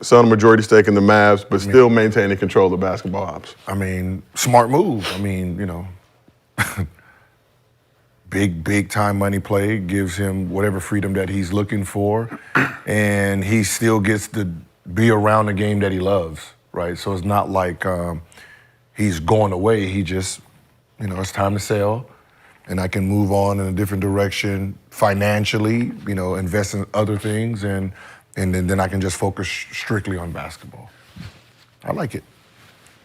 selling a majority stake in the Mavs, but still maintaining control of basketball ops. I mean, smart move. I mean, big time money play, gives him whatever freedom that he's looking for, and he still gets to be around the game that he loves, right? So it's not like he's going away. He just, it's time to sell, and I can move on in a different direction financially, invest in other things, and then I can just focus strictly on basketball. I like it.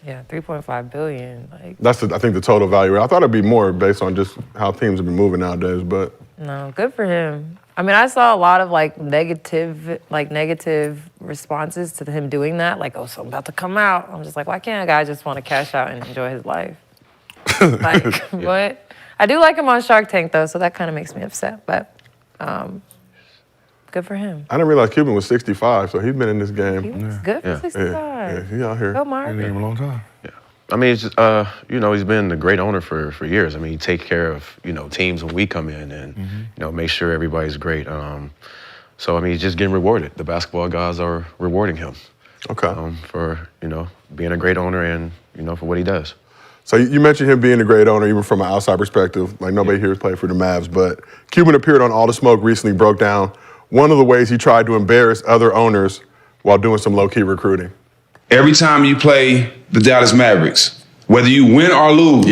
Yeah, $3.5 billion. That's I think the total value. I thought it'd be more based on just how teams have been moving nowadays, but no, good for him. I mean, I saw a lot of negative responses to him doing that. Like, oh, something about to come out. I'm just like, why can't a guy just want to cash out and enjoy his life? What? I do like him on Shark Tank though, so that kind of makes me upset. But good for him. I didn't realize Cuban was 65, so he's been in this game. He's good for 65. Yeah, he out here. Go, Mark. Been in a long time. Yeah. I mean, it's just, he's been a great owner for years. I mean, he takes care of, teams when we come in and, make sure everybody's great. So, I mean, he's just getting rewarded. The basketball guys are rewarding him. Okay. For, being a great owner and, for what he does. So you mentioned him being a great owner, even from an outside perspective. Like, nobody here has played for the Mavs, but Cuban appeared on All the Smoke recently, broke down one of the ways he tried to embarrass other owners while doing some low-key recruiting. Every time you play the Dallas Mavericks, whether you win or lose,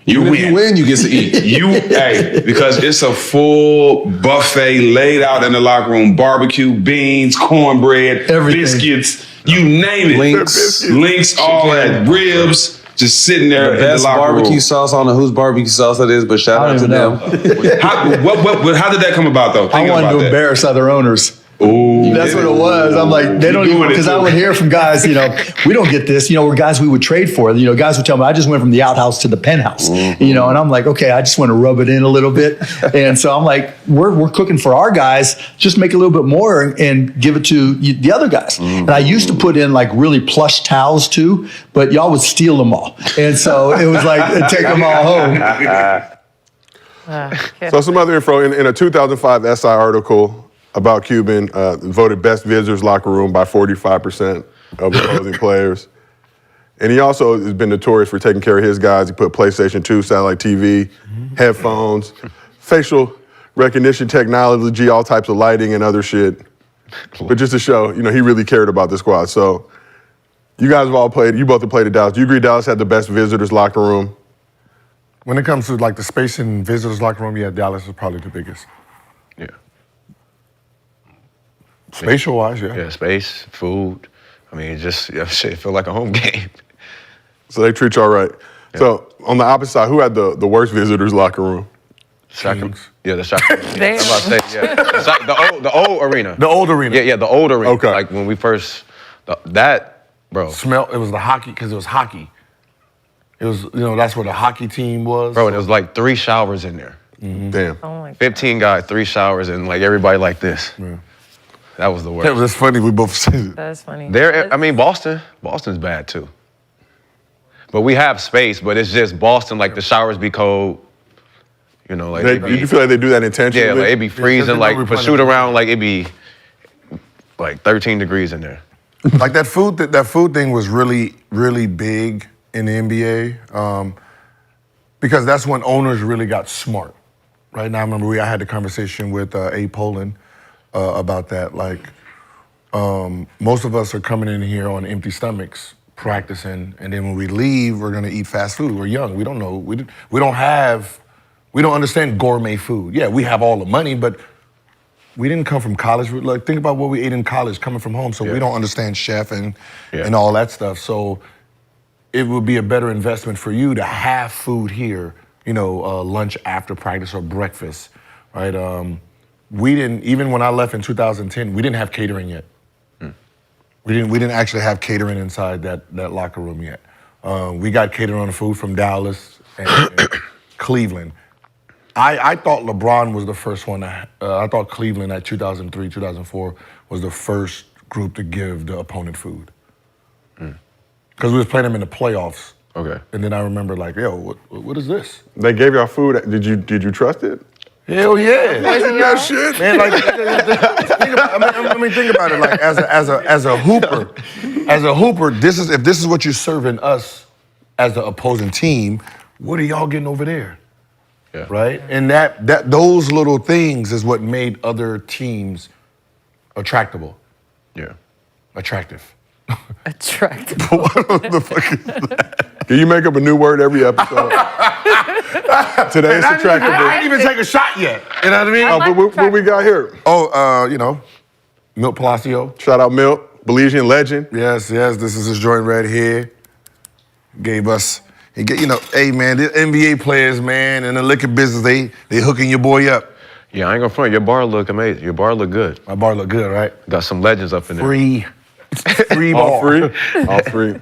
you win. If you win, you get to eat. Because it's a full buffet laid out in the locker room: barbecue, beans, cornbread, biscuits, you name it. Links, all that, ribs. Just sitting there The best in the locker barbecue room. sauce. I don't know whose barbecue sauce that is, but shout out to them. How did that come about, though? I wanted to embarrass other owners. Ooh, that's what it was. I'm like, they don't even, because I would hear from guys, we don't get this, we're guys we would trade for. Guys would tell me, I just went from the outhouse to the penthouse, and I'm like, okay, I just want to rub it in a little bit. And so I'm like, we're cooking for our guys, just make a little bit more and give it to the other guys. And I used to put in like really plush towels too, but y'all would steal them all. And so it was like, take them all home. So some other info, in a 2005 SI article about Cuban, voted best visitors locker room by 45% of opposing players. And he also has been notorious for taking care of his guys. He put PlayStation 2, satellite TV, headphones, facial recognition technology, all types of lighting and other shit. But just to show, he really cared about the squad. So you guys have all played, you both have played at Dallas. Do you agree Dallas had the best visitors locker room? When it comes to like the space in visitors locker room, yeah, Dallas is probably the biggest. Yeah. Spatial-wise, yeah. Yeah, space, food. I mean, it feel like a home game. So they treat you all right. Yeah. So on the opposite side, who had the worst visitors locker room? Yeah, the Shaq. I was about to say, yeah. The old arena. The old arena. Yeah, the old arena. Okay. Like when we first, bro. It was the hockey, because it was hockey. It was, that's where the hockey team was. Bro, and it was like 3 showers in there. Damn. Oh my God. 15 guys, 3 showers, and like everybody like this. Yeah. That was the worst. It was funny, we both said it. That's funny. Boston's bad too. But we have space, but it's just Boston, like the showers be cold. You feel like they do that intentionally? Yeah, like it be freezing, like for shoot around, like it be like 13 degrees in there. Like that food thing was really, really big in the NBA because that's when owners really got smart. Right now, I remember I had the conversation with A. Poland about that. Like, most of us are coming in here on empty stomachs, practicing, and then when we leave, we're gonna eat fast food. We're young. We don't know. We don't understand gourmet food. Yeah, we have all the money, but we didn't come from college. Like, think about what we ate in college, coming from home. So we don't understand chef and all that stuff. So it would be a better investment for you to have food here. Lunch after practice or breakfast, right? We didn't, even when I left in 2010, we didn't have catering yet. We didn't actually have catering inside that locker room yet. We got catering on the food from Dallas and Cleveland. I thought LeBron was the first one. I thought Cleveland at 2003, 2004 was the first group to give the opponent food. Because we was playing them in the playoffs. Okay. And then I remember like, yo, what is this? They gave y'all food. Did you trust it? Hell yeah. Imagine that shit. Man, like, think about it. Like, as a hooper, if this is what you're serving us as the opposing team, what are y'all getting over there? Yeah. Right? And those little things is what made other teams attractive. Attractive. What the fuck is that? Can you make up a new word every episode? Today's I attractable. didn't even take a shot yet. You know what I mean? Oh, but what we got here? Milt Palacio. Shout out Milt, Belizean legend. Yes, this is his joint right here. Gave us, hey man, the NBA players, man, in the liquor business, they hooking your boy up. Yeah, I ain't gonna front. Your bar look amazing. Your bar look good. My bar look good, right? Got some legends up in there. Free All bar. free? All free.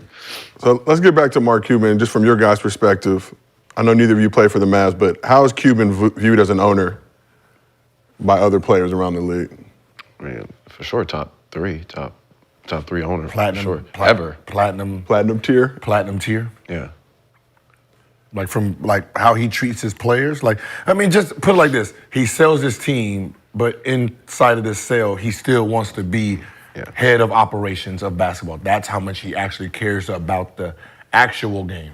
So let's get back to Mark Cuban, just from your guys' perspective. I know neither of you play for the Mavs, but how is Cuban viewed as an owner by other players around the league? I mean, for sure, top three owner. Platinum, for sure. Ever. Platinum tier? Platinum tier. Yeah. Like from how he treats his players. Like, I mean, just put it like this. He sells his team, but inside of this sale, he still wants to be head of operations of basketball. That's how much he actually cares about the actual game.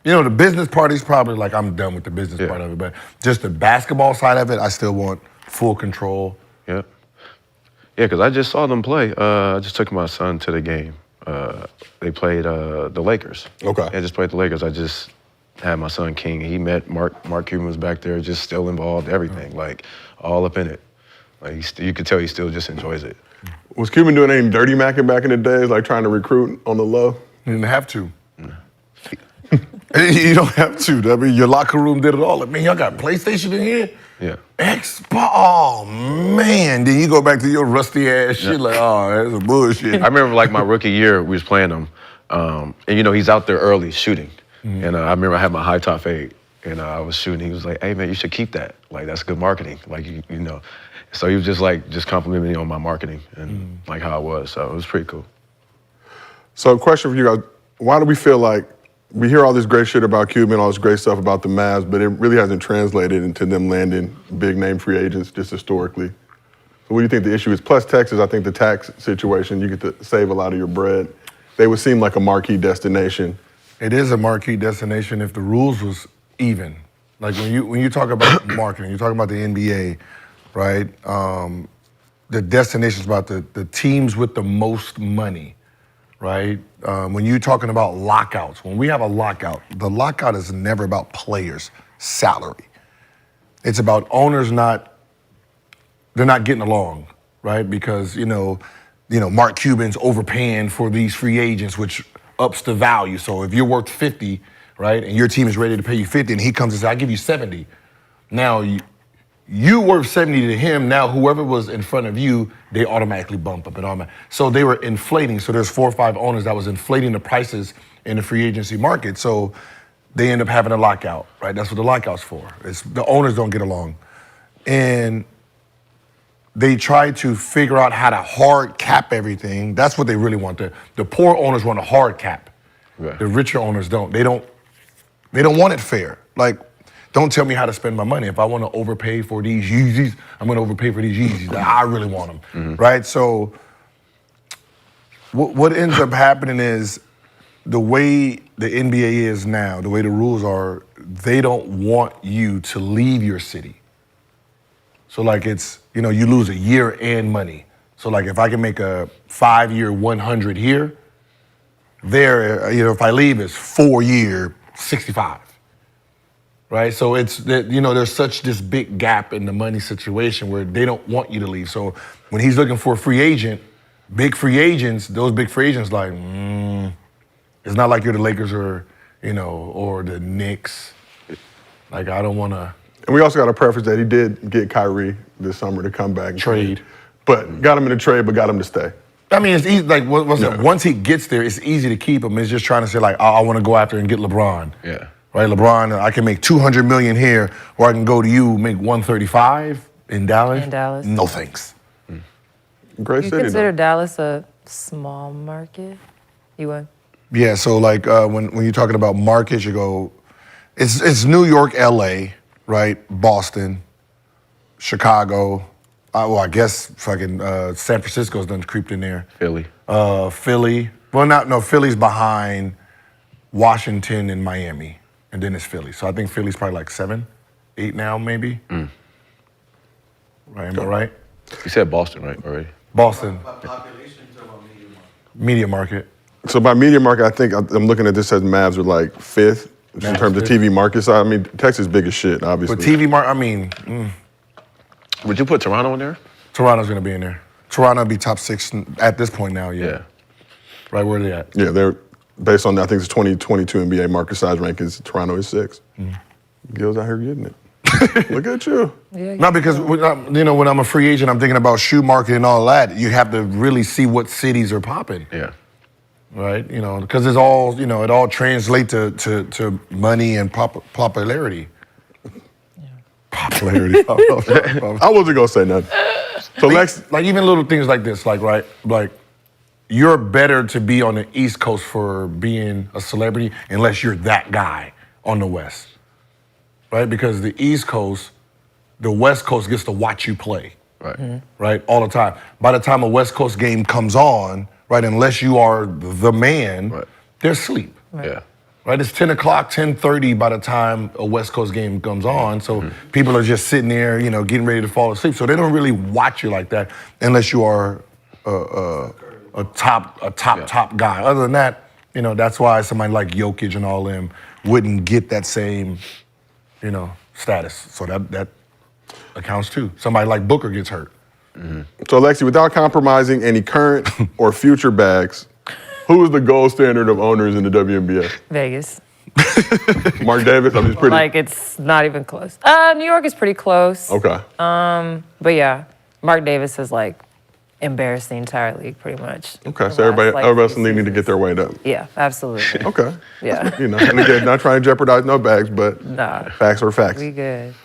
You know, the business part is probably like, I'm done with the business part of it, but just the basketball side of it, I still want full control. Yeah. Yeah, because I just saw them play. I just took my son to the game. They played the Lakers. Okay. I just played the Lakers. I just had my son King. He met Mark Cuban was back there, just still involved, everything, like all up in it. Like you could tell he still just enjoys it. Was Cuban doing any dirty macking back in the days, like trying to recruit on the low? You didn't have to. You don't have to. I mean, your locker room did it all. Like, man, y'all got PlayStation in here? Yeah. Oh, man. Then you go back to your rusty ass shit like, oh, that's a bullshit. I remember like my rookie year, we was playing him, and he's out there early shooting. Mm-hmm. And I remember I had my high top fade, and I was shooting. He was like, "Hey man, you should keep that. Like that's good marketing. Like you know." So he was just complimenting me on my marketing and like how I was. So it was pretty cool. So question for you guys, why do we feel like we hear all this great shit about Cuban, all this great stuff about the Mavs, but it really hasn't translated into them landing big name free agents just historically? So what do you think the issue is? Plus Texas, I think the tax situation, you get to save a lot of your bread. They would seem like a marquee destination. It is a marquee destination if the rules was even. Like when you talk about marketing, you're talking about the NBA, right? The destination's about the teams with the most money, right? When you're talking about lockouts, when we have a lockout, the lockout is never about players' salary. It's about owners they're not getting along, right? Because, Mark Cuban's overpaying for these free agents, which ups the value. So if you're worth 50, right, and your team is ready to pay you 50, and he comes and says, I'll give you 70. Now you worth 70 to him. Now whoever was in front of you, they automatically bump up and all that. So they were inflating. So there's 4 or 5 owners that was inflating the prices in the free agency market. So they end up having a lockout, right? That's what the lockout's for. It's the owners don't get along. And they try to figure out how to hard cap everything. That's what they really want. The poor owners want a hard cap. Right. The richer owners don't. They don't want it fair. Like, don't tell me how to spend my money. If I want to overpay for these Yeezys, I'm going to overpay for these Yeezys. I really want them, right? So what ends up happening is the way the NBA is now, the way the rules are, they don't want you to leave your city. So like it's, you lose a year and money. So like if I can make a 5-year 100 here, there, if I leave, it's 4-year 65. Right, so it's that there's such this big gap in the money situation where they don't want you to leave. So when he's looking for a free agent, big free agents, those big free agents like, it's not like you're the Lakers or or the Knicks. Like I don't want to. And we also got to preface that he did get Kyrie this summer to come back and Trade. But got him in a trade, but got him to stay. I mean, it's easy. Like once he gets there, it's easy to keep him. It's just trying to say like, I want to go after and get LeBron. Yeah. Right, LeBron, I can make $200 million here, or I can go to you, make $135 in Dallas. In Dallas. No thanks. Great You city, consider though. Dallas a small market? You would? Yeah, so like when you're talking about markets, you go, it's New York, LA, right, Boston, Chicago. I guess fucking San Francisco's done creeped in there. Philly. Philly. Well, Philly's behind Washington and Miami, and then it's Philly. So I think Philly's probably like 7, 8 now, maybe. Right? Am I right? You said Boston, right, already? Boston. Media market. So by media market, I think I'm looking at this as Mavs are like 5th in terms of TV market side. I mean, Texas big as shit, obviously. But TV market, Would you put Toronto in there? Toronto's gonna be in there. Toronto be top 6 at this point now, yeah. Right, where are they at? Yeah, they're based on I think it's 2022 NBA market size rankings. Toronto is 6. Gil's out here getting it. Look at you. Not because when I'm a free agent, I'm thinking about shoe market and all that. You have to really see what cities are popping. Yeah. Right, because it's all it all translates to money and popularity. Popularity. I wasn't gonna say nothing. So Lex, like even little things like this, like you're better to be on the East Coast for being a celebrity unless you're that guy on the West, right? Because the East Coast, the West Coast gets to watch you play, Right. right, all the time. By the time a West Coast game comes on, right, unless you are the man, they're asleep. Yeah. Right, it's 10 o'clock, 10:30 by the time a West Coast game comes on. So people are just sitting there, getting ready to fall asleep. So they don't really watch you like that unless you are a top guy. Other than that, that's why somebody like Jokic and all them wouldn't get that same, status. So that accounts too. Somebody like Booker gets hurt. So Lexi, without compromising any current or future bags, who is the gold standard of owners in the WNBA? Vegas. Mark Davis. I'm just pretty. Like it's not even close. New York is pretty close. Okay. But yeah, Mark Davis has like embarrassed the entire league pretty much. Okay. So everybody else needing to get their weight up. Yeah, absolutely. Okay. Yeah. And again, not trying to jeopardize no bags, but Nah. facts are facts. We good.